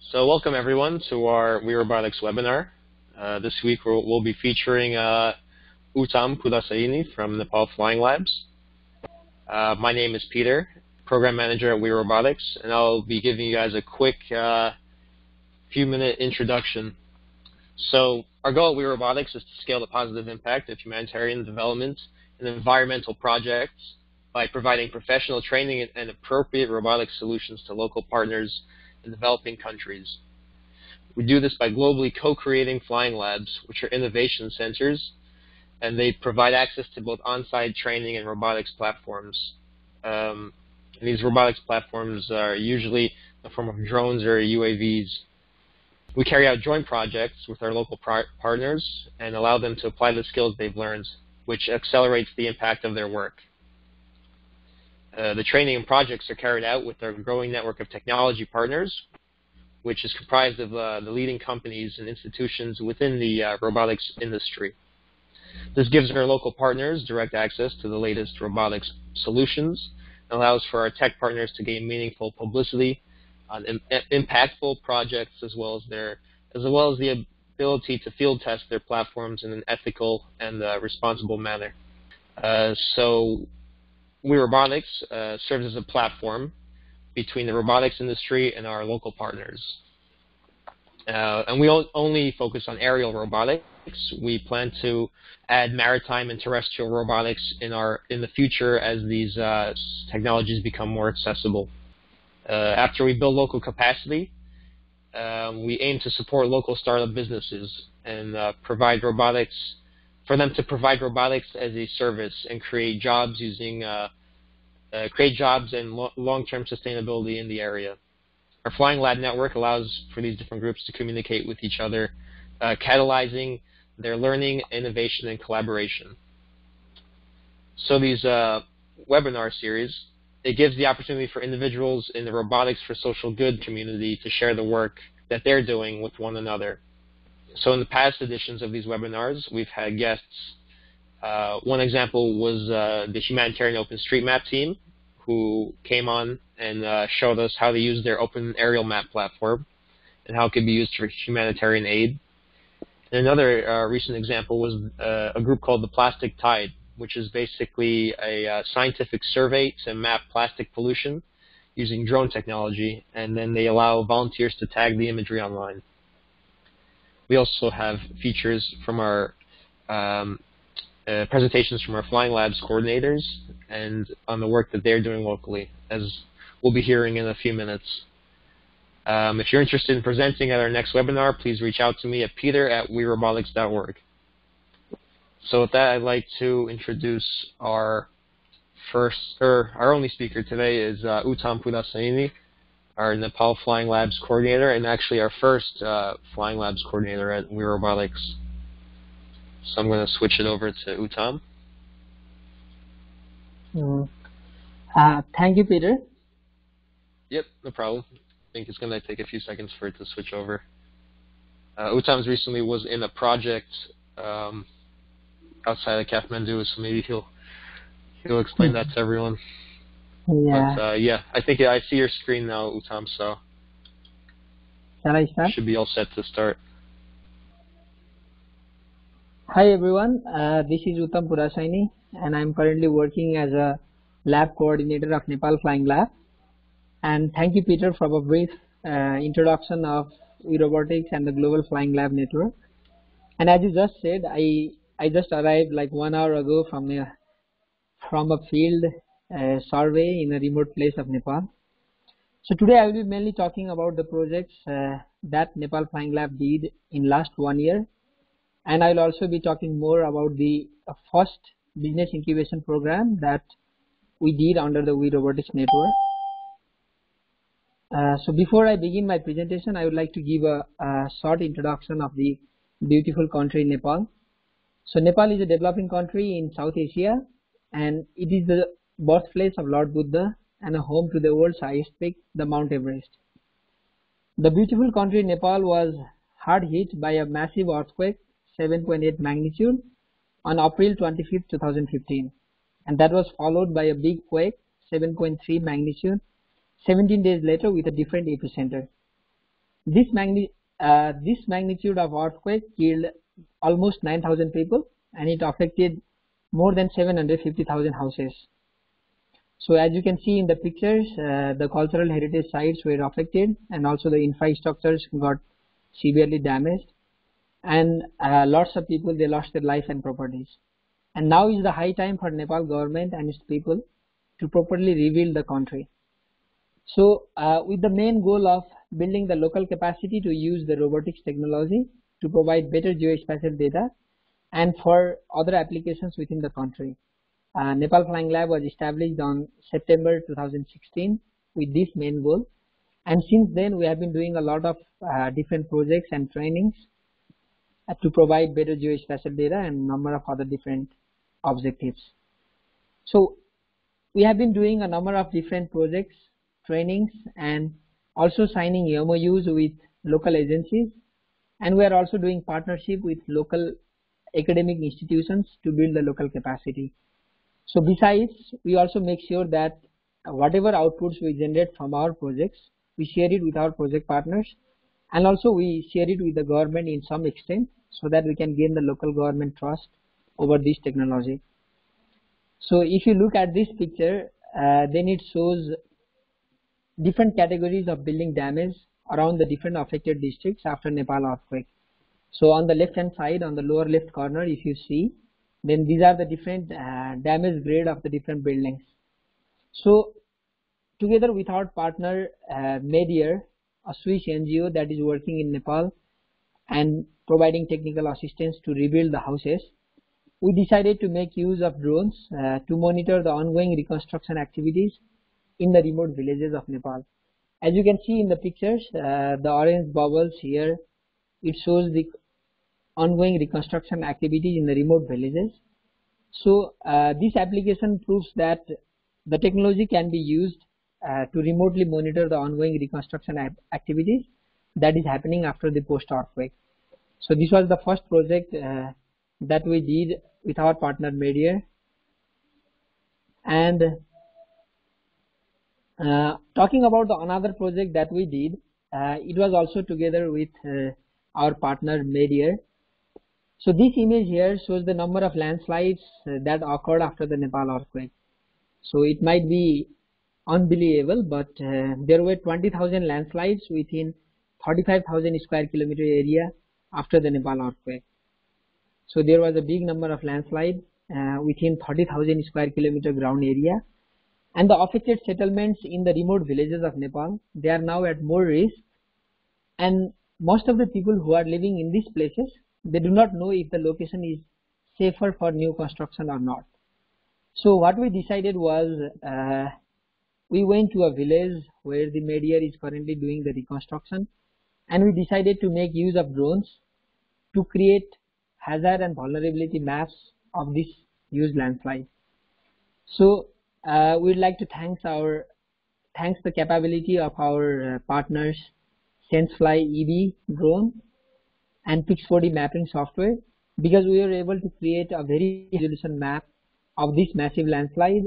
So welcome everyone to our We Robotics webinar. This week we'll be featuring Uttam Pudasaini from Nepal Flying Labs. My name is Peter, Program Manager at We Robotics, and I'll be giving you guys a quick few-minute introduction. So our goal at We Robotics is to scale the positive impact of humanitarian development and environmental projects by providing professional training and appropriate robotic solutions to local partners in developing countries. We do this by globally co-creating flying labs, which are innovation centers, and they provide access to both on-site training and robotics platforms. And these robotics platforms are usually in the form of drones or UAVs. We carry out joint projects with our local partners and allow them to apply the skills they've learned, which accelerates the impact of their work. The training and projects are carried out with our growing network of technology partners, which is comprised of the leading companies and institutions within the robotics industry. This gives our local partners direct access to the latest robotics solutions and allows for our tech partners to gain meaningful publicity on impactful projects, as well as the ability to field test their platforms in an ethical and responsible manner. So We Robotics serves as a platform between the robotics industry and our local partners. And we only focus on aerial robotics. We plan to add maritime and terrestrial robotics in the future as these technologies become more accessible. After we build local capacity, we aim to support local startup businesses and provide robotics for them to provide robotics as a service and create jobs and long-term sustainability in the area. Our Flying Lab network allows for these different groups to communicate with each other, catalyzing their learning, innovation, and collaboration. So these webinar series, it gives the opportunity for individuals in the Robotics for Social Good community to share the work that they're doing with one another. So in the past editions of these webinars, we've had guests. One example was the Humanitarian OpenStreetMap team, who came on and showed us how to use their open aerial map platform and how it could be used for humanitarian aid. And another recent example was a group called the Plastic Tide, which is basically a scientific survey to map plastic pollution using drone technology, and then they allow volunteers to tag the imagery online. We also have features from our presentations from our Flying Labs coordinators and on the work that they're doing locally, as we'll be hearing in a few minutes. If you're interested in presenting at our next webinar, please reach out to me at peter@werobotics.org. So with that, I'd like to introduce our only speaker today is Uttam Pudasaini, our Nepal Flying Labs coordinator, and actually our first Flying Labs coordinator at We Robotics. So I'm going to switch it over to Uttam. Thank you, Peter. Yep, no problem. I think it's going to take a few seconds for it to switch over. Uttam's recently was in a project outside of Kathmandu, so maybe he'll explain that to everyone. Yeah. But, yeah, I think I see your screen now, Uttam, so shall I start? Should be all set to start. Hi everyone, this is Uttam Pudasaini, and I'm currently working as a lab coordinator of Nepal Flying Lab. And thank you, Peter, for a brief introduction of We Robotics and the Global Flying Lab Network. And as you just said, I just arrived like 1 hour ago from a field survey in a remote place of Nepal. So today I will be mainly talking about the projects that Nepal Flying Lab did in last 1 year. And I'll also be talking more about the first business incubation program that we did under the We Robotics network. So before I begin my presentation, I would like to give a short introduction of the beautiful country Nepal. So Nepal is a developing country in South Asia, and it is the birthplace of Lord Buddha and a home to the world's highest peak, the Mount Everest. The beautiful country Nepal was hard hit by a massive earthquake, 7.8 magnitude, on April 25, 2015, and that was followed by a big quake, 7.3 magnitude 17 days later with a different epicenter. This magnitude of earthquake killed almost 9,000 people, and it affected more than 750,000 houses. So as you can see in the pictures, the cultural heritage sites were affected, and also the infrastructures got severely damaged, and lots of people, they lost their life and properties. And now is the high time for Nepal government and its people to properly rebuild the country. So with the main goal of building the local capacity to use the robotics technology to provide better geospatial data and for other applications within the country. Nepal Flying Lab was established on September 2016 with this main goal, and since then we have been doing a lot of different projects and trainings to provide better geospatial data and number of other different objectives. So we have been doing a number of different projects, trainings, and also signing MOUs with local agencies, and we are also doing partnership with local academic institutions to build the local capacity. So besides, we also make sure that whatever outputs we generate from our projects, we share it with our project partners, and also we share it with the government in some extent so that we can gain the local government trust over this technology. So if you look at this picture, then it shows different categories of building damage around the different affected districts after Nepal earthquake. So on the left hand side, on the lower left corner, if you see, then these are the different damage grade of the different buildings. So together with our partner Medier, a Swiss NGO that is working in Nepal and providing technical assistance to rebuild the houses, we decided to make use of drones to monitor the ongoing reconstruction activities in the remote villages of Nepal. As you can see in the pictures, the orange bubbles here, it shows the ongoing reconstruction activities in the remote villages. So this application proves that the technology can be used to remotely monitor the ongoing reconstruction activities that is happening after the post-earthquake. So this was the first project that we did with our partner Medier. And talking about another project that we did, it was also together with our partner Medier. So this image here shows the number of landslides that occurred after the Nepal earthquake. So it might be unbelievable, but there were 20,000 landslides within 35,000 square kilometer area after the Nepal earthquake. So there was a big number of landslides within 30,000 square kilometer ground area, and the affected settlements in the remote villages of Nepal, they are now at more risk, and most of the people who are living in these places, they do not know if the location is safer for new construction or not. So what we decided was we went to a village where the Medier is currently doing the reconstruction, and we decided to make use of drones to create hazard and vulnerability maps of this huge landslide. So we'd like to thank the capability of our partners SenseFly EB drone and Pix4D mapping software, because we were able to create a very resolution map of this massive landslide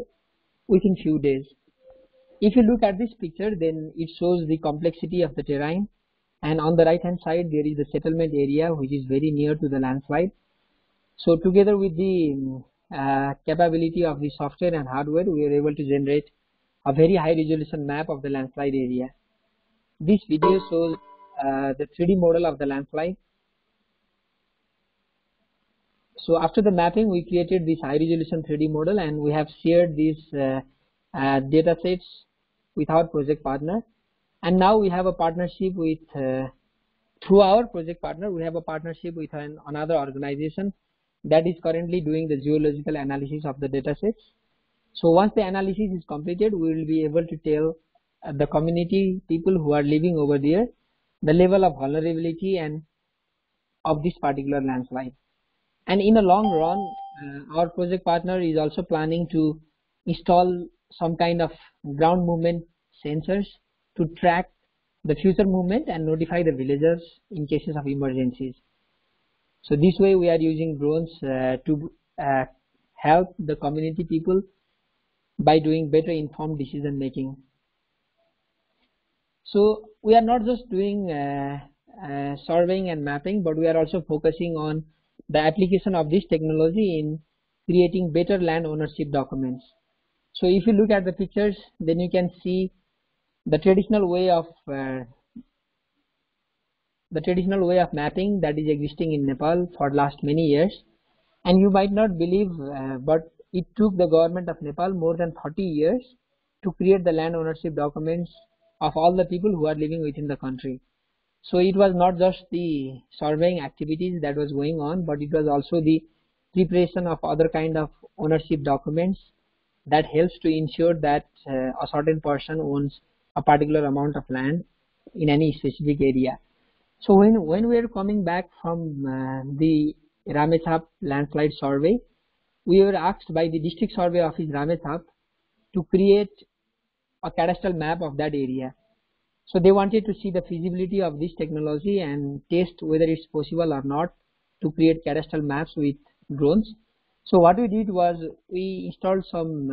within few days. If you look at this picture, then it shows the complexity of the terrain, and on the right hand side there is the settlement area which is very near to the landslide. So together with the capability of the software and hardware, we were able to generate a very high resolution map of the landslide area. This video shows the 3D model of the landslide. So after the mapping, we created this high resolution 3D model, and we have shared these data sets with our project partner. And now we have a partnership with, through our project partner, we have a partnership with another organization that is currently doing the geological analysis of the data sets. So once the analysis is completed, we will be able to tell the community people who are living over there the level of vulnerability and of this particular landslide. And in the long run, our project partner is also planning to install some kind of ground movement sensors to track the future movement and notify the villagers in cases of emergencies. So this way we are using drones to help the community people by doing better informed decision making. So we are not just doing surveying and mapping, but we are also focusing on the application of this technology in creating better land ownership documents. So if you look at the pictures, then you can see the traditional way of mapping that is existing in Nepal for last many years. And you might not believe, but it took the government of Nepal more than 40 years to create the land ownership documents of all the people who are living within the country. So it was not just the surveying activities that was going on, but it was also the preparation of other kind of ownership documents that helps to ensure that a certain person owns a particular amount of land in any specific area. So when we are coming back from the Ramechhap landslide survey, we were asked by the district survey office Ramechhap to create a cadastral map of that area. So they wanted to see the feasibility of this technology and test whether it's possible or not to create cadastral maps with drones. So what we did was we installed some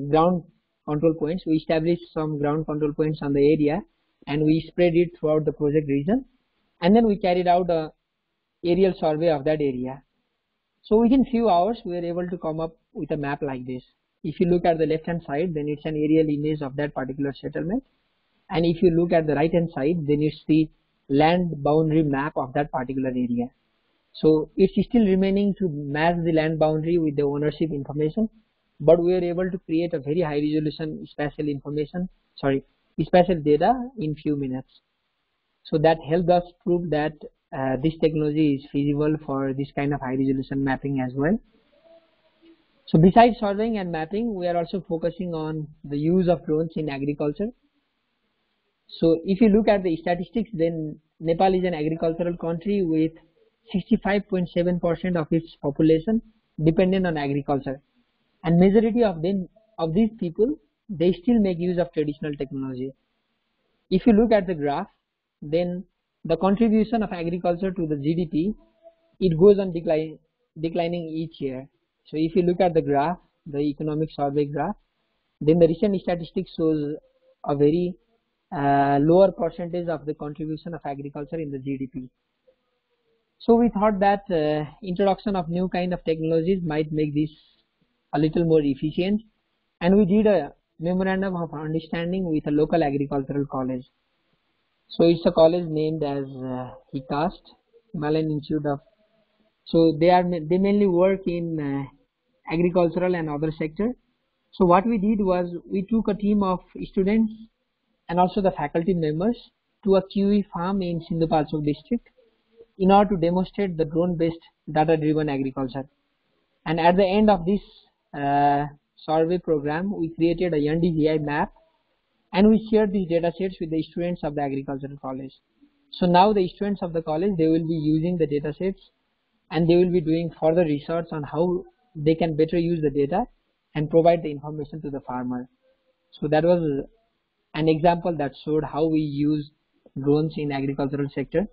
ground control points. We established some ground control points on the area and we spread it throughout the project region, and then we carried out a aerial survey of that area. So within few hours we were able to come up with a map like this. If you look at the left hand side, then it's an aerial image of that particular settlement, and if you look at the right hand side, then it's the land boundary map of that particular area. So it's still remaining to match the land boundary with the ownership information, but we are able to create a very high resolution spatial data in few minutes. So that helped us prove that this technology is feasible for this kind of high resolution mapping as well. So besides surveying and mapping, we are also focusing on the use of drones in agriculture. So if you look at the statistics, then Nepal is an agricultural country with 65.7% of its population dependent on agriculture, and majority of these people, they still make use of traditional technology. If you look at the graph, then the contribution of agriculture to the GDP, it goes on declining each year. So if you look at the graph, the economic survey graph, then the recent statistics shows a very lower percentage of the contribution of agriculture in the GDP. So we thought that introduction of new kind of technologies might make this a little more efficient, and we did a memorandum of understanding with a local agricultural college. So it's a college named as HICAST, Himalayan Institute of. So they mainly work in agricultural and other sector. So what we did was we took a team of students and also the faculty members to a kiwi farm in Sindhupalchok district in order to demonstrate the drone-based data-driven agriculture. And at the end of this survey program, we created a NDVI map, and we shared these data sets with the students of the agricultural college. So now the students of the college, they will be using the data sets, and they will be doing further research on how they can better use the data and provide the information to the farmer. So that was an example that showed how we use drones in agricultural sector.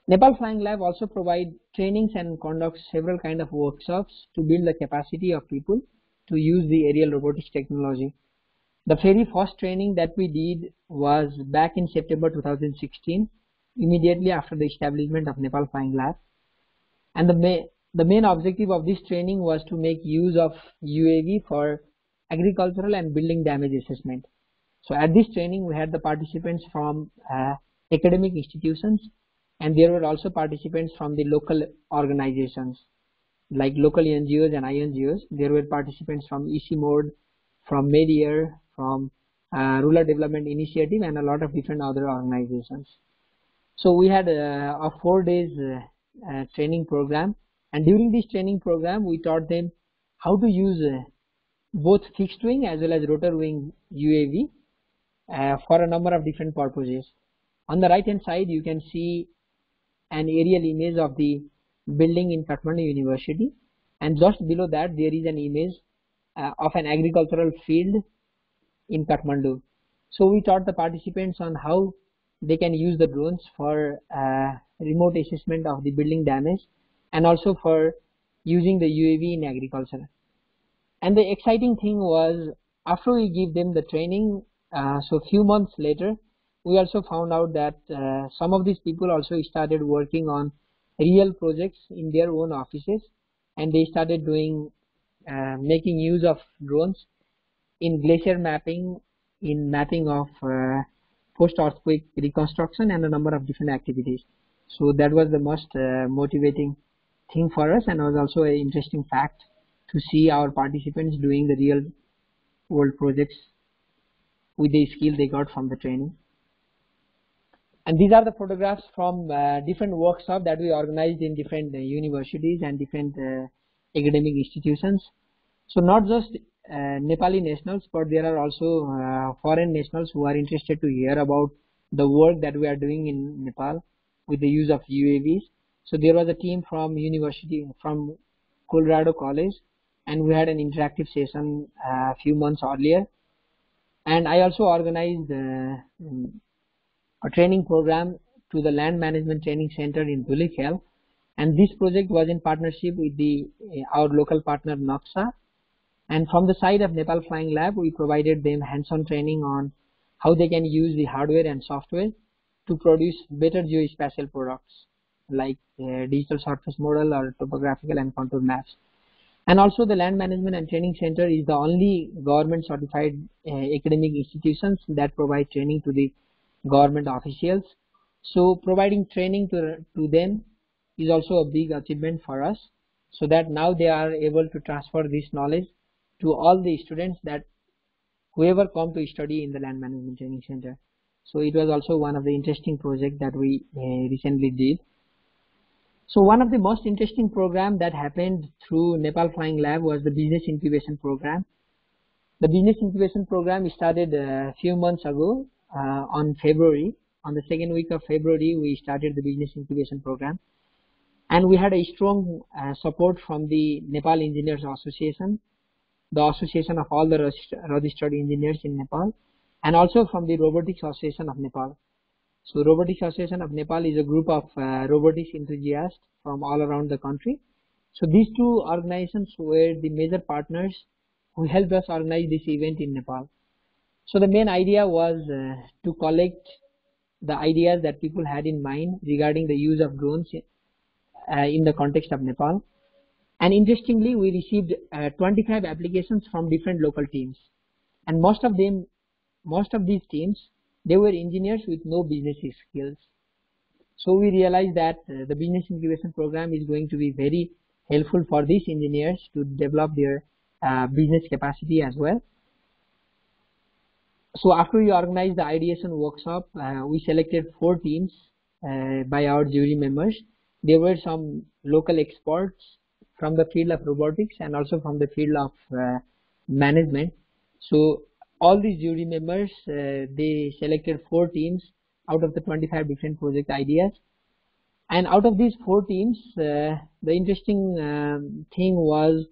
Nepal Flying Lab also provide trainings and conducts several kind of workshops to build the capacity of people to use the aerial robotics technology. The very first training that we did was back in September 2016, immediately after the establishment of Nepal Flying Lab. And the main objective of this training was to make use of UAV for agricultural and building damage assessment. So at this training, we had the participants from academic institutions, and there were also participants from the local organizations like local NGOs and INGOs. There were participants from EC Mode, from Mediair, from Rural Development Initiative, and a lot of different other organizations. So we had a 4 days training program, and during this training program we taught them how to use both fixed wing as well as rotor wing UAV for a number of different purposes. On the right hand side you can see an aerial image of the building in Kathmandu University, and just below that there is an image of an agricultural field in Kathmandu. So we taught the participants on how they can use the drones for remote assessment of the building damage, and also for using the UAV in agriculture. And the exciting thing was, after we give them the training, so few months later, we also found out that some of these people also started working on real projects in their own offices, and they started doing making use of drones in glacier mapping, in mapping of post-earthquake reconstruction, and a number of different activities. So that was the most motivating thing for us, and was also an interesting fact to see our participants doing the real world projects with the skill they got from the training. And these are the photographs from different workshops that we organized in different universities and different academic institutions. So not just Nepali nationals, but there are also foreign nationals who are interested to hear about the work that we are doing in Nepal with the use of UAVs. So there was a team from university, from Colorado College, and we had an interactive session a few months earlier. And I also organized a training program to the Land Management Training Center in Dhulikhel, and this project was in partnership with our local partner NACSA. And from the side of Nepal Flying Lab, we provided them hands-on training on how they can use the hardware and software to produce better geospatial products like digital surface model or topographical and contour maps. And also the Land Management and Training Center is the only government certified academic institutions that provide training to the government officials. So providing training to them is also a big achievement for us, so that now they are able to transfer this knowledge to all the students that whoever come to study in the Land Management Training Center. So it was also one of the interesting projects that we recently did. So one of the most interesting program that happened through Nepal Flying Lab was the Business Incubation Program. The Business Incubation Program started a few months ago on February. On the second week of February, we started the Business Incubation Program. And we had a strong support from the Nepal Engineers Association, the association of all the registered engineers in Nepal, and also from the Robotics-as-a-Service of Nepal. So Robotics-as-a-Service of Nepal is a group of robotics enthusiasts from all around the country. So these two organizations were the major partners who helped us organize this event in Nepal. So the main idea was to collect the ideas that people had in mind regarding the use of drones in the context of Nepal. And interestingly, we received 25 applications from different local teams, and most of these teams, they were engineers with no business skills. So we realized that the Business Incubation Program is going to be very helpful for these engineers to develop their business capacity as well. So after we organized the ideation workshop, we selected 4 teams by our jury members. There were some local experts from the field of robotics and also from the field of management. So all these jury members, they selected 4 teams out of the 25 different project ideas. And out of these 4 teams, the interesting thing was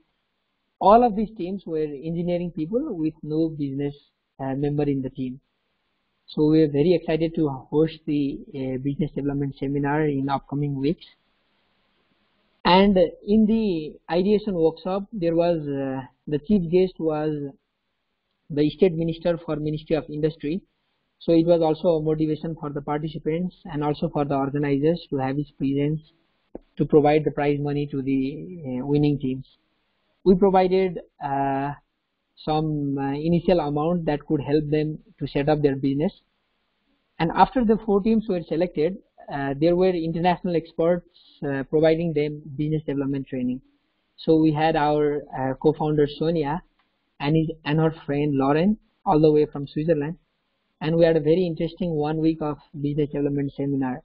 all of these teams were engineering people with no business member in the team. So we are very excited to host the business development seminar in upcoming weeks. And in the ideation workshop, there was the chief guest was the State Minister for Ministry of Industry. So it was also a motivation for the participants and also for the organizers to have his presence to provide the prize money to the winning teams. We provided some initial amount that could help them to set up their business. And after the 4 teams were selected, there were international experts providing them business development training. So we had our co-founder Sonia and her friend Lauren, all the way from Switzerland, and we had a very interesting 1 week of business development seminar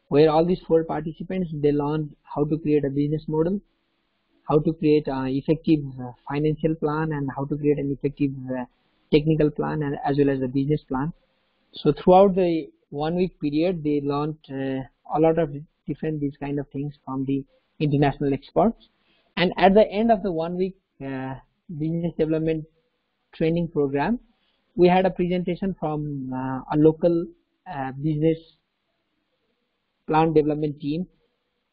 where all these 4 participants, they learned how to create a business model, how to create an effective financial plan, and how to create an effective technical plan, and as well as the business plan. So throughout the 1 week period, they learned a lot of different these kind of things from the international experts. And at the end of the 1 week business development training program, we had a presentation from a local business plan development team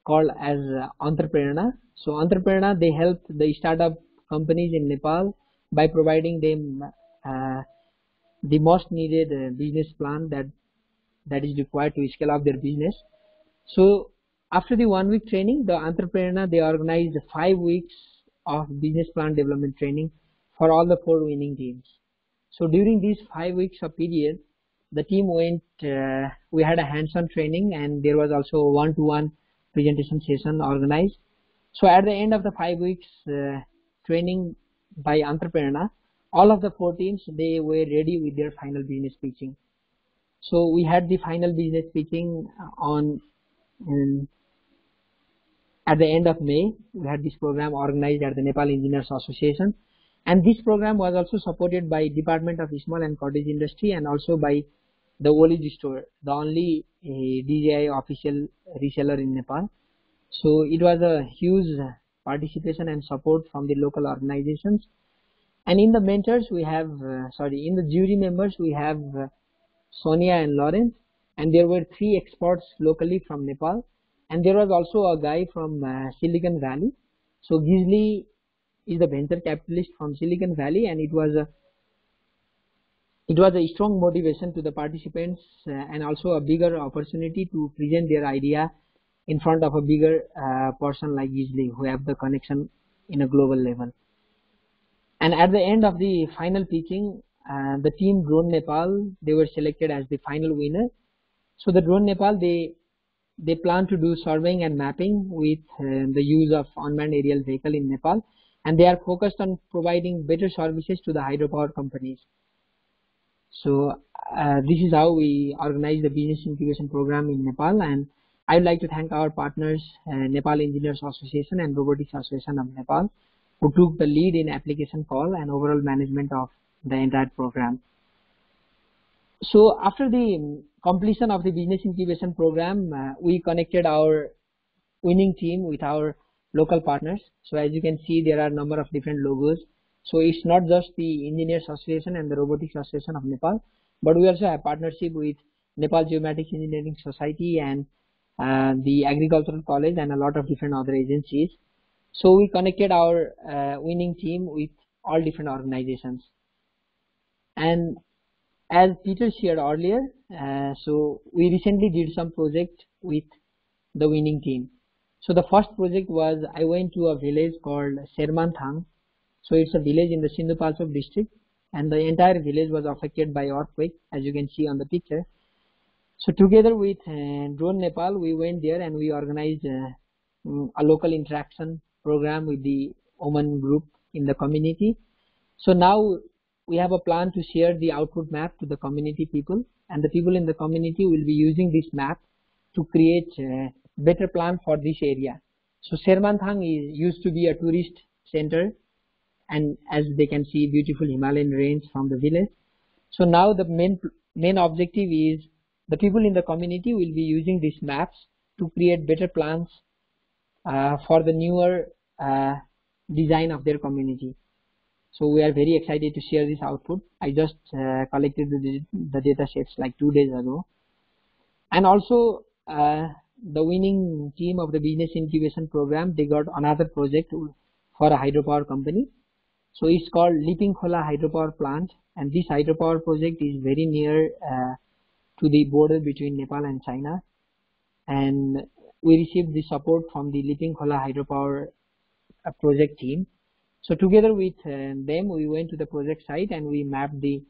called as Entrepreneur. So Entrepreneur, they help the startup companies in Nepal by providing them the most needed business plan that is required to scale up their business. So after the 1 week training, the entrepreneur, they organized 5 weeks of business plan development training for all the 4 winning teams. So during these 5 weeks of period, the team went, we had a hands-on training, and there was also a one-to-one presentation session organized. So at the end of the 5 weeks training by entrepreneur, all of the 4 teams, they were ready with their final business pitching. So we had the final business pitching at the end of May. We had this program organized at the Nepal Engineers Association, and this program was also supported by Department of Small and Cottage Industry and also by the Olid store, the only DJI official reseller in Nepal. So it was a huge participation and support from the local organizations. And in the mentors we have, in the jury members we have Sonia and Lawrence, and there were 3 experts locally from Nepal, and there was also a guy from Silicon Valley. So Gisli is the venture capitalist from Silicon Valley, and it was a strong motivation to the participants and also a bigger opportunity to present their idea in front of a bigger person like Gisli, who have the connection in a global level. And at the end of the final pitching, the team Drone Nepal, they were selected as the final winner. So the Drone Nepal, they plan to do surveying and mapping with the use of unmanned aerial vehicle in Nepal, and they are focused on providing better services to the hydropower companies. So this is how we organize the business incubation program in Nepal, and I would like to thank our partners, Nepal Engineers Association and Robotics-as-a-Service of Nepal, who took the lead in application call and overall management of the entire program. So after the completion of the business incubation program, we connected our winning team with our local partners. So as you can see, there are a number of different logos. So it's not just the Engineers Association and the Robotics-as-a-Service of Nepal, but we also have partnership with Nepal Geomatics Engineering Society and the Agricultural College and a lot of different other agencies. So we connected our winning team with all different organizations. And as Peter shared earlier, so we recently did some project with the winning team. So the first project was, I went to a village called Sermanthang. So it's a village in the Sindhupalchok district, and the entire village was affected by earthquake, as you can see on the picture. So together with Drone Nepal, we went there and we organized a local interaction program with the Oman group in the community. So now we have a plan to share the output map to the community people, and the people in the community will be using this map to create a better plan for this area. So Sermanthang used to be a tourist center, and as they can see, beautiful Himalayan range from the village. So now the main objective is the people in the community will be using these maps to create better plans for the newer design of their community. So we are very excited to share this output. I just collected the data sets like 2 days ago. And also the winning team of the business incubation program, they got another project for a hydropower company. So it's called Liping Khola hydropower plant, and this hydropower project is very near to the border between Nepal and China, and we received the support from the Liping Khola hydropower project team. So together with them, we went to the project site and we mapped the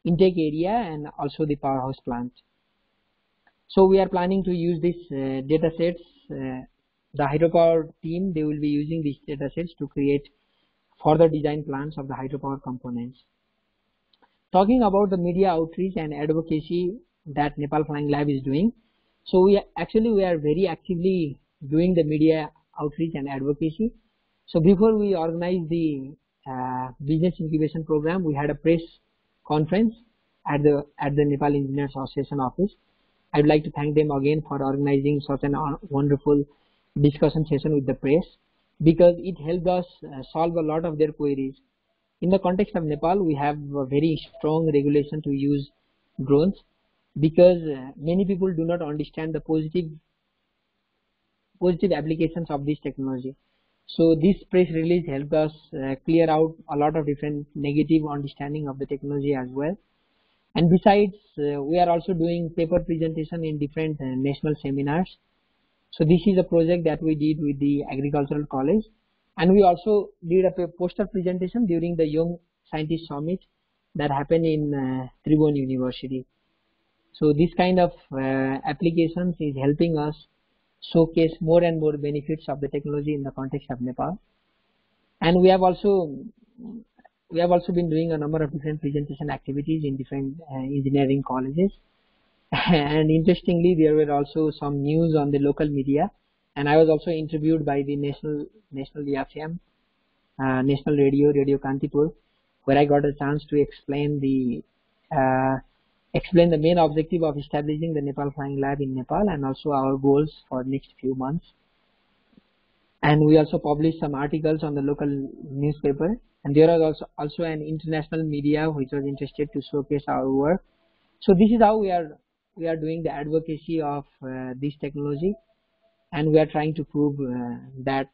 intake area and also the powerhouse plant. So we are planning to use these data sets. The hydropower team, they will be using these data sets to create further design plans of the hydropower components. Talking about the media outreach and advocacy that Nepal Flying Lab is doing. So we are very actively doing the media outreach and advocacy. So before we organized the business incubation program, we had a press conference at the Nepal Engineers Association office. I would like to thank them again for organizing such a wonderful discussion session with the press, because it helped us solve a lot of their queries. In the context of Nepal, we have a very strong regulation to use drones, because many people do not understand the positive applications of this technology. So this press release helped us clear out a lot of different negative understanding of the technology as well. And besides, we are also doing paper presentation in different national seminars. So this is a project that we did with the agricultural college, and we also did a poster presentation during the Young Scientist Summit that happened in Tribhuvan University. So this kind of applications is helping us showcase more and more benefits of the technology in the context of Nepal. And we have also been doing a number of different presentation activities in different engineering colleges. And interestingly, there were also some news on the local media, and I was also interviewed by the national FM, national radio Kantipur, where I got a chance to explain the main objective of establishing the Nepal Flying Lab in Nepal, and also our goals for next few months. And we also published some articles on the local newspaper, and there was also an international media which was interested to showcase our work. So this is how we are doing the advocacy of this technology, and we are trying to prove that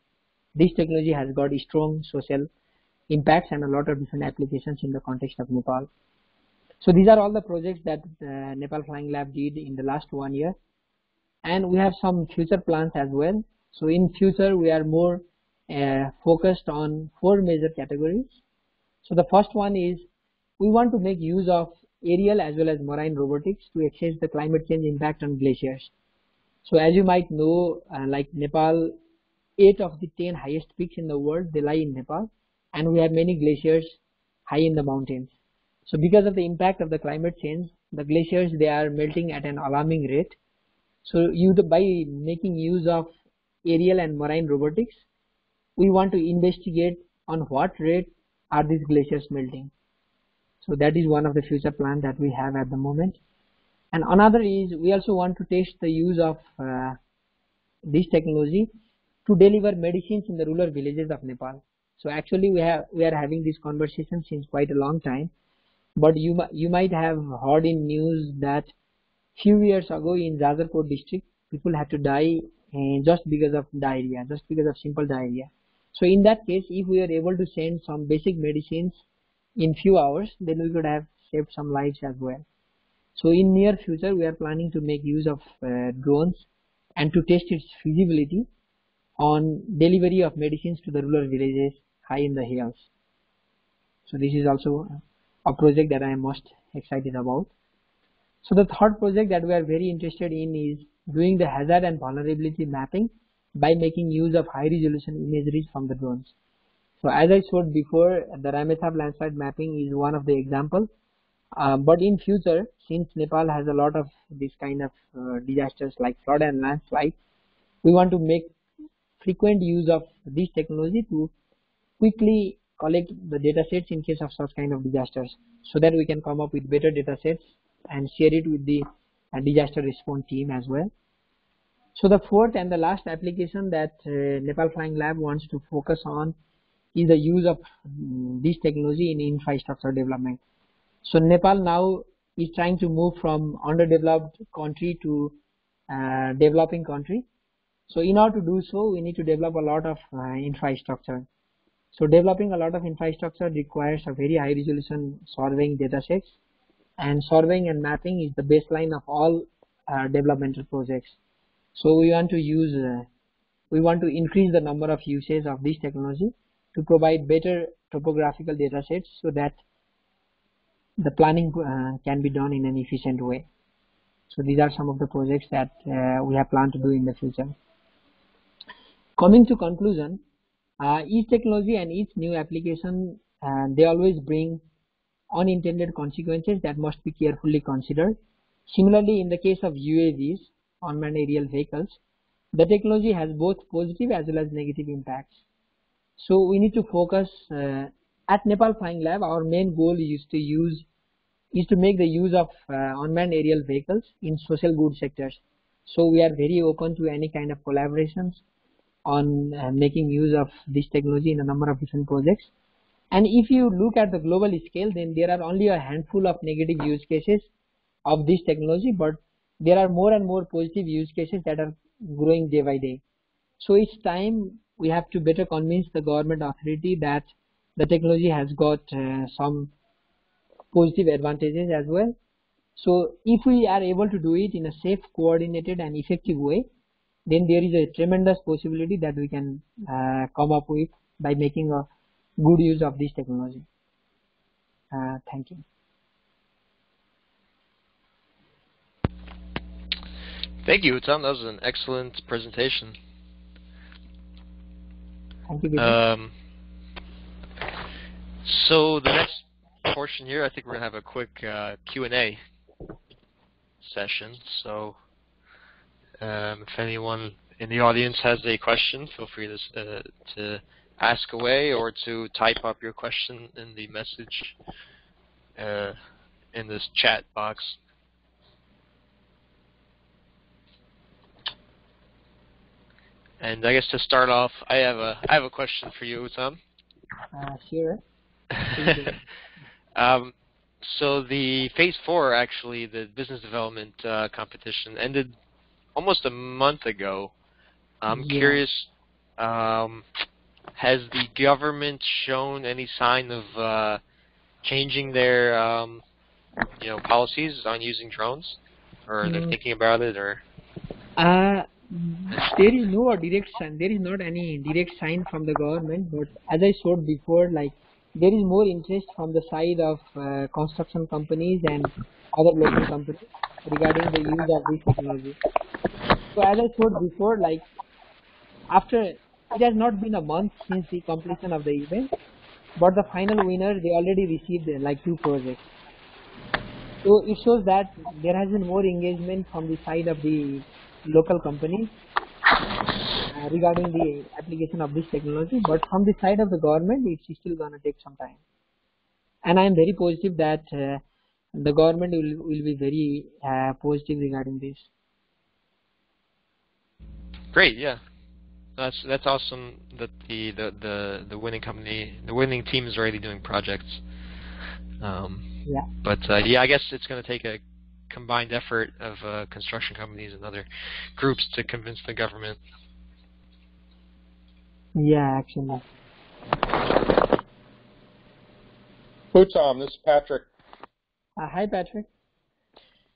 this technology has got strong social impacts and a lot of different applications in the context of Nepal. So these are all the projects that Nepal Flying Lab did in the last 1 year, and we have some future plans as well. So in future, we are more focused on 4 major categories. So the first one is we want to make use of aerial as well as marine robotics to assess the climate change impact on glaciers. So as you might know, like Nepal, 8 of the 10 highest peaks in the world, they lie in Nepal, and we have many glaciers high in the mountains. So because of the impact of the climate change, the glaciers, they are melting at an alarming rate. So by making use of aerial and marine robotics, we want to investigate on what rate are these glaciers melting. So that is one of the future plans that we have at the moment. And another is we also want to test the use of this technology to deliver medicines in the rural villages of Nepal. So actually we are having this conversation since quite a long time, but you might have heard in news that few years ago in Jajarpur district, people had to die just because of diarrhea, just because of simple diarrhea. So in that case, if we are able to send some basic medicines in few hours, then we could have saved some lives as well. So in near future, we are planning to make use of drones and to test its feasibility on delivery of medicines to the rural villages high in the hills. So this is also a project that I am most excited about. So the third project that we are very interested in is doing the hazard and vulnerability mapping by making use of high resolution imagery from the drones. So as I showed before, the Ramethab landslide mapping is one of the examples. But in future, since Nepal has a lot of this kind of disasters like flood and landslide, we want to make frequent use of this technology to quickly collect the data sets in case of such kind of disasters, so that we can come up with better data sets and share it with the disaster response team as well. So the fourth and the last application that Nepal Flying Lab wants to focus on is the use of this technology in infrastructure development. So Nepal now is trying to move from underdeveloped country to developing country. So in order to do so, we need to develop a lot of infrastructure. So developing a lot of infrastructure requires a very high resolution surveying data sets, and surveying and mapping is the baseline of all developmental projects. So we want to increase the number of uses of this technology to provide better topographical data sets so that the planning can be done in an efficient way. So these are some of the projects that we have planned to do in the future. Coming to conclusion, each technology and each new application, they always bring unintended consequences that must be carefully considered. Similarly, in the case of UAVs, unmanned aerial vehicles, the technology has both positive as well as negative impacts. So we need to focus at Nepal Flying Lab. Our main goal is to make the use of unmanned aerial vehicles in social good sectors. So we are very open to any kind of collaborations on making use of this technology in a number of different projects. And if you look at the global scale, then there are only a handful of negative use cases of this technology, but there are more and more positive use cases that are growing day by day. So it's time we have to better convince the government authority that the technology has got some positive advantages as well. So if we are able to do it in a safe, coordinated and effective way, then there is a tremendous possibility that we can come up with by making a good use of this technology. Thank you. Thank you, Uttam. That was an excellent presentation. Thank you, Peter. So the next portion here, I think we're going to have a quick Q&A session. So if anyone in the audience has a question, feel free to ask away or to type up your question in the message in this chat box. And I guess to start off, I have a question for you, Uttam. Sure. So the phase 4, actually, the business development competition ended almost a month ago. I'm curious, has the government shown any sign of changing their policies on using drones, or they're thinking about it, or? There is no direct sign. There is not any direct sign from the government, but as I showed before, like there is more interest from the side of construction companies and other local companies regarding the use of this technology. So as I showed before, like after it has not been a month since the completion of the event, but the final winner, they already received like 2 projects. So it shows that there has been more engagement from the side of the local companies regarding the application of this technology, but from the side of the government, it's still going to take some time. And I am very positive that the government will be very positive regarding this. Great, yeah, that's awesome that the winning company, the winning team is already doing projects. Yeah. But yeah, I guess it's going to take a combined effort of construction companies and other groups to convince the government. Yeah, actually. Uttam, this is Patrick. Hi, Patrick.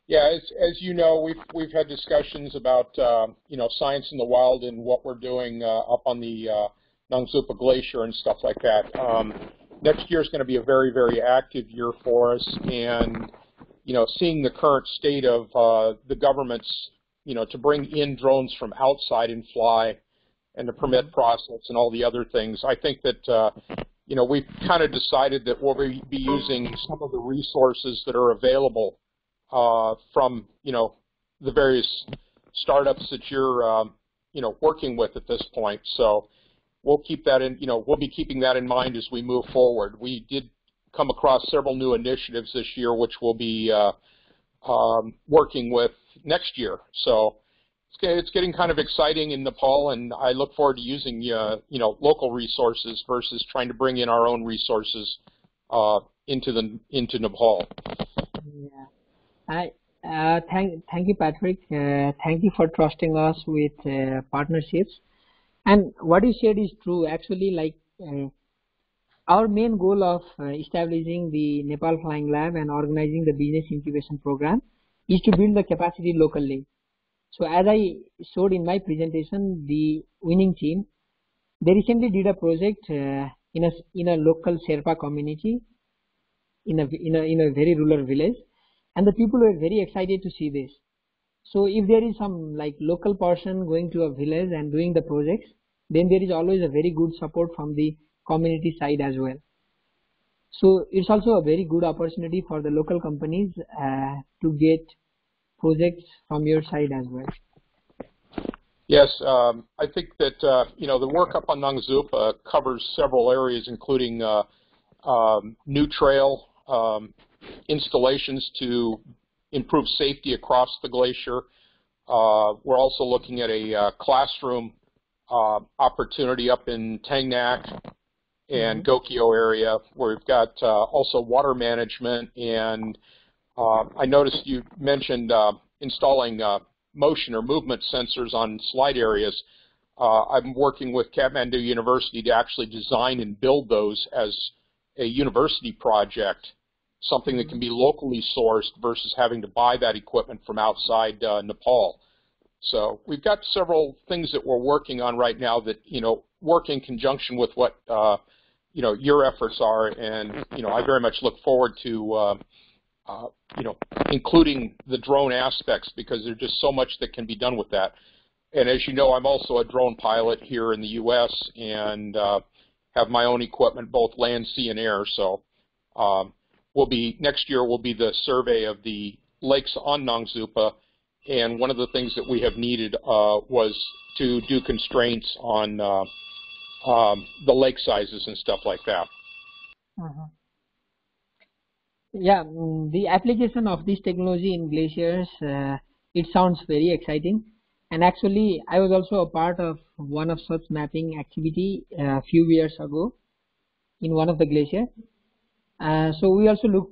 Yeah, as you know, we've had discussions about science in the wild and what we're doing up on the Nangzupa Glacier and stuff like that. Next year is going to be a very, very active year for us, and seeing the current state of the government's, to bring in drones from outside and fly, and the permit process and all the other things, I think that we've kind of decided that we'll be using some of the resources that are available from the various startups that you're working with at this point. So we'll keep that in, we'll be keeping that in mind as we move forward. We did come across several new initiatives this year, which we'll be working with next year. So it's getting kind of exciting in Nepal, and I look forward to using local resources versus trying to bring in our own resources into Nepal. Yeah. Thank you, Patrick. Thank you for trusting us with partnerships. And what you said is true. Actually, like our main goal of establishing the Nepal Flying Lab and organizing the business incubation program is to build the capacity locally. So as I showed in my presentation, the winning team, they recently did a project in a local Sherpa community in a very rural village, and the people were very excited to see this. So if there is some like local person going to a village and doing the projects, then there is always a very good support from the community side as well. So it's also a very good opportunity for the local companies to get projects from your side as well. Yes, I think that the work up on Nangzupa covers several areas, including new trail installations to improve safety across the glacier. We're also looking at a classroom opportunity up in Tangnak and Gokyo area, where we've got also water management, and I noticed you mentioned installing motion or movement sensors on slide areas. I'm working with Kathmandu University to actually design and build those as a university project, something that can be locally sourced versus having to buy that equipment from outside Nepal. So we've got several things that we're working on right now that, work in conjunction with what, your efforts are. And, I very much look forward to, including the drone aspects, because there's just so much that can be done with that. And as you know, I'm also a drone pilot here in the U.S. and have my own equipment, both land, sea, and air. So next year will be the survey of the lakes on Nongzupa, and one of the things that we have needed was to do constraints on the lake sizes and stuff like that. Yeah, the application of this technology in glaciers, it sounds very exciting. And actually, I was also a part of one of such mapping activity a few years ago in one of the glaciers. So we also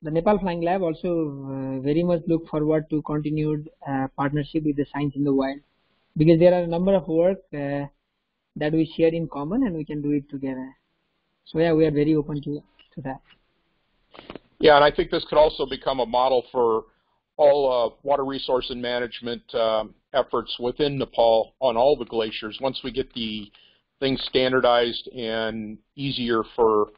the Nepal Flying Lab also very much look forward to continued partnership with the Science in the Wild, because there are a number of work that we share in common and we can do it together. So yeah, we are very open to that. Yeah, and I think this could also become a model for all water resource and management efforts within Nepal on all the glaciers. Once we get the things standardized and easier for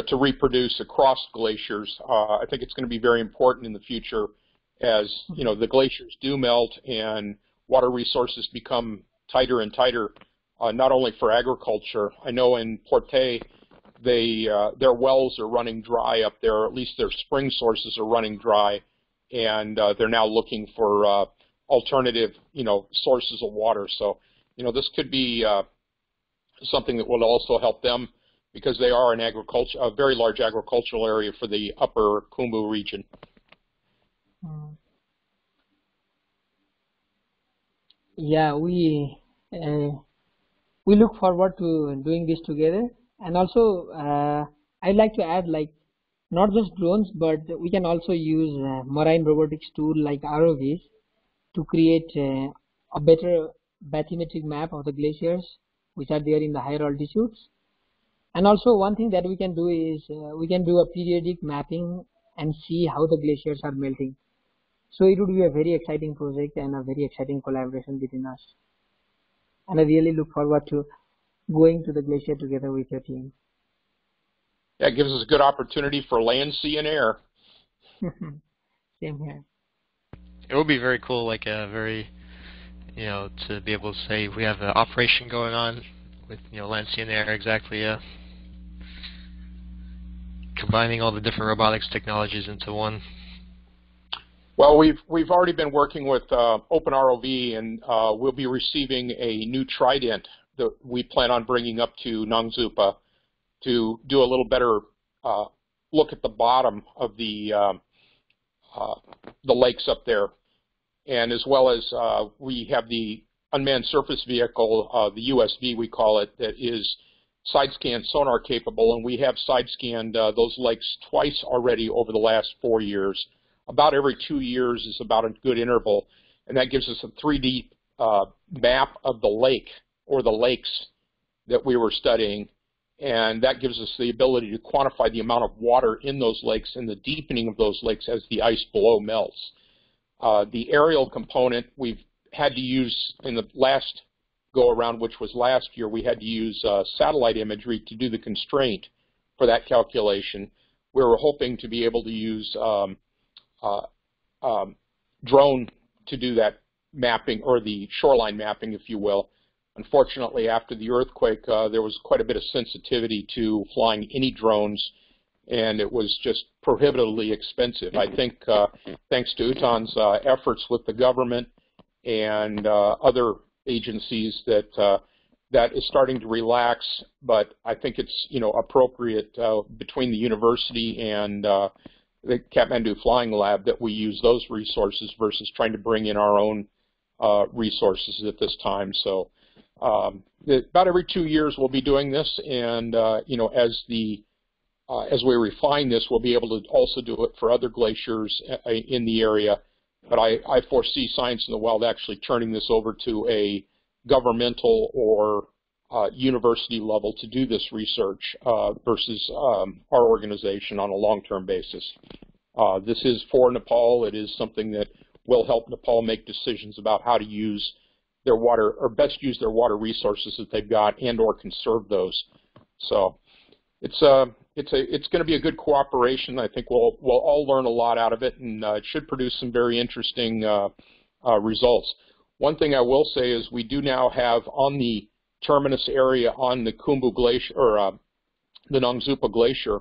to reproduce across glaciers, I think it's going to be very important in the future as the glaciers do melt and water resources become tighter and tighter, not only for agriculture. I know in Porte, their wells are running dry up there, or at least their spring sources are running dry, and they're now looking for alternative, sources of water. So, this could be something that will also help them, because they are a very large agricultural area for the upper Khumbu region. Yeah, we look forward to doing this together. And also, I'd like to add, not just drones, but we can also use marine robotics tool like ROVs to create a better bathymetric map of the glaciers which are there in the higher altitudes. And also, one thing that we can do is we can do a periodic mapping and see how the glaciers are melting. So it would be a very exciting project and a very exciting collaboration between us. And I really look forward to going to the glacier together with your team. That gives us a good opportunity for land, sea, and air. Same here. It would be very cool, to be able to say we have an operation going on with, land, sea, and air, exactly, combining all the different robotics technologies into one. Well, we've already been working with OpenROV, and we'll be receiving a new Trident that we plan on bringing up to Nongzupa to do a little better look at the bottom of the lakes up there, and as well as we have the unmanned surface vehicle, the USV we call it, that is side scan sonar capable, and we have side scanned those lakes twice already over the last 4 years. About every 2 years is about a good interval, and that gives us a 3D map of the lake or the lakes that we were studying, and that gives us the ability to quantify the amount of water in those lakes and the deepening of those lakes as the ice below melts. The aerial component we've had to use in the last go-around, which was last year. We had to use satellite imagery to do the constraint for that calculation. We were hoping to be able to use drone to do that mapping, or the shoreline mapping, if you will. Unfortunately, after the earthquake, there was quite a bit of sensitivity to flying any drones, and it was just prohibitively expensive. I think thanks to Uttam's efforts with the government and other agencies, that is starting to relax, but I think it's appropriate between the university and the Kathmandu Flying Lab that we use those resources versus trying to bring in our own resources at this time. So about every 2 years we'll be doing this, and as we refine this, we'll be able to also do it for other glaciers in the area. But I foresee Science in the Wild actually turning this over to a governmental or university level to do this research versus our organization on a long-term basis. This is for Nepal. It is something that will help Nepal make decisions about how to use their water, or best use their water resources that they've got, and or conserve those. So it's going to be a good cooperation. I think we'll all learn a lot out of it, and it should produce some very interesting results. One thing I will say is we do now have on the terminus area on the Khumbu Glacier, or the Nongzupa Glacier,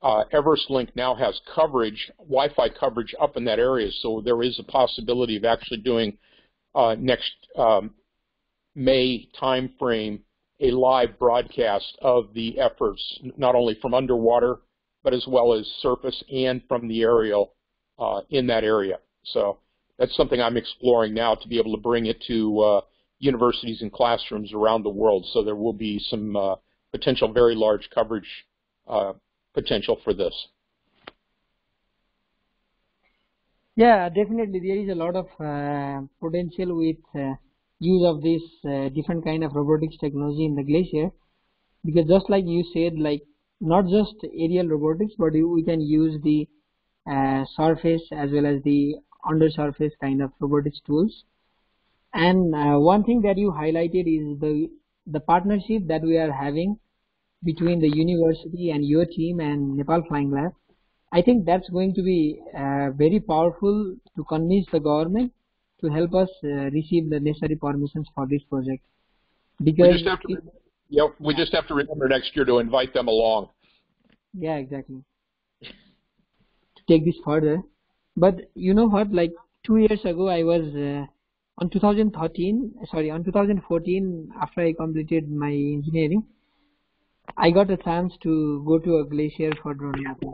EverestLink now has coverage, Wi-Fi coverage up in that area, so there is a possibility of actually doing next May timeframe a live broadcast of the efforts, not only from underwater, but as well as surface and from the aerial in that area. So that's something I'm exploring now, to be able to bring it to universities and classrooms around the world. So there will be some potential very large coverage potential for this. Yeah, definitely there is a lot of potential with use of this different kind of robotics technology in the glacier, because just like you said, like not just aerial robotics, but we can use the surface as well as the undersurface kind of robotics tools. And one thing that you highlighted is the partnership that we are having between the university and your team and Nepal Flying Lab. I think that's going to be very powerful to convince the government to help us receive the necessary permissions for this project. Because we just have to remember next year to invite them along. Yeah, exactly. To take this further. But you know what, like 2 years ago I was on 2014, after I completed my engineering, I got a chance to go to a glacier for drone mapping,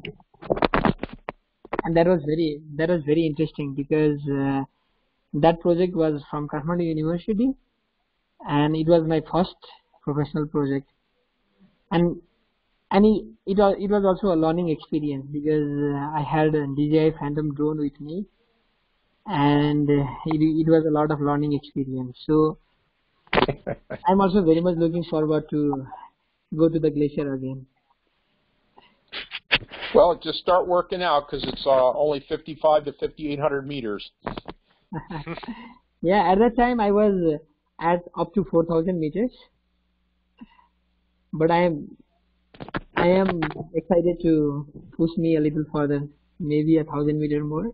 and that was very interesting, because that project was from Kathmandu University, and it was my first professional project, and it was also a learning experience, because I had a DJI Phantom drone with me, and it was a lot of learning experience. So I'm also very much looking forward to go to the glacier again. Well, just start working out, because it's only 55 to 5,800 meters. Yeah, at that time I was at up to 4,000 meters, but I am excited to push me a little further, maybe 1,000 meters more.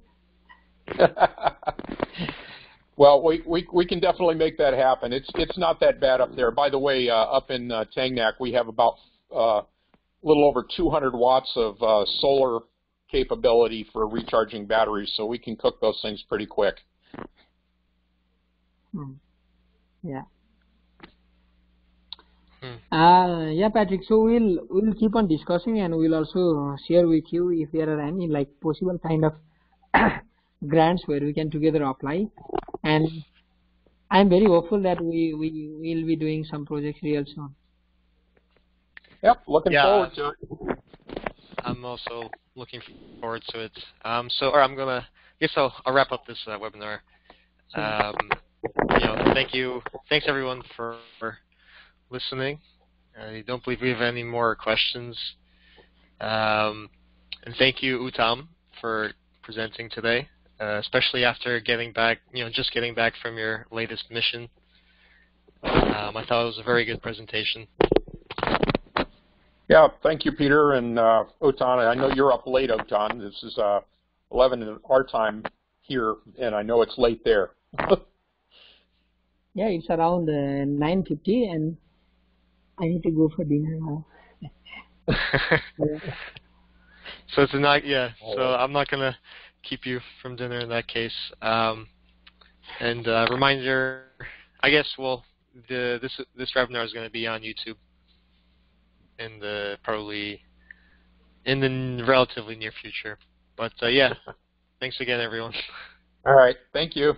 Well, we can definitely make that happen. It's not that bad up there. By the way, up in Tangnak, we have about a little over 200 watts of solar capability for recharging batteries, so we can cook those things pretty quick. Yeah. Yeah, Patrick. So we'll keep on discussing, and we'll also share with you if there are any like possible kind of grants where we can together apply. And I'm very hopeful that we will be doing some projects real soon. Yep, looking forward to it. I'm also looking forward to it. I guess I'll wrap up this webinar. Thanks everyone for listening. I don't believe we have any more questions. And thank you, Uttam, for presenting today, especially after just getting back from your latest mission. I thought it was a very good presentation. Yeah, thank you, Peter, and Uttam. I know you're up late, Uttam. This is 11 in our time here, and I know it's late there. Yeah, it's around 9:50, and I need to go for dinner now. So it's not, so I'm not going to keep you from dinner in that case. And reminder, I guess, this webinar is going to be on YouTube probably in the relatively near future. But yeah, thanks again, everyone. All right, thank you.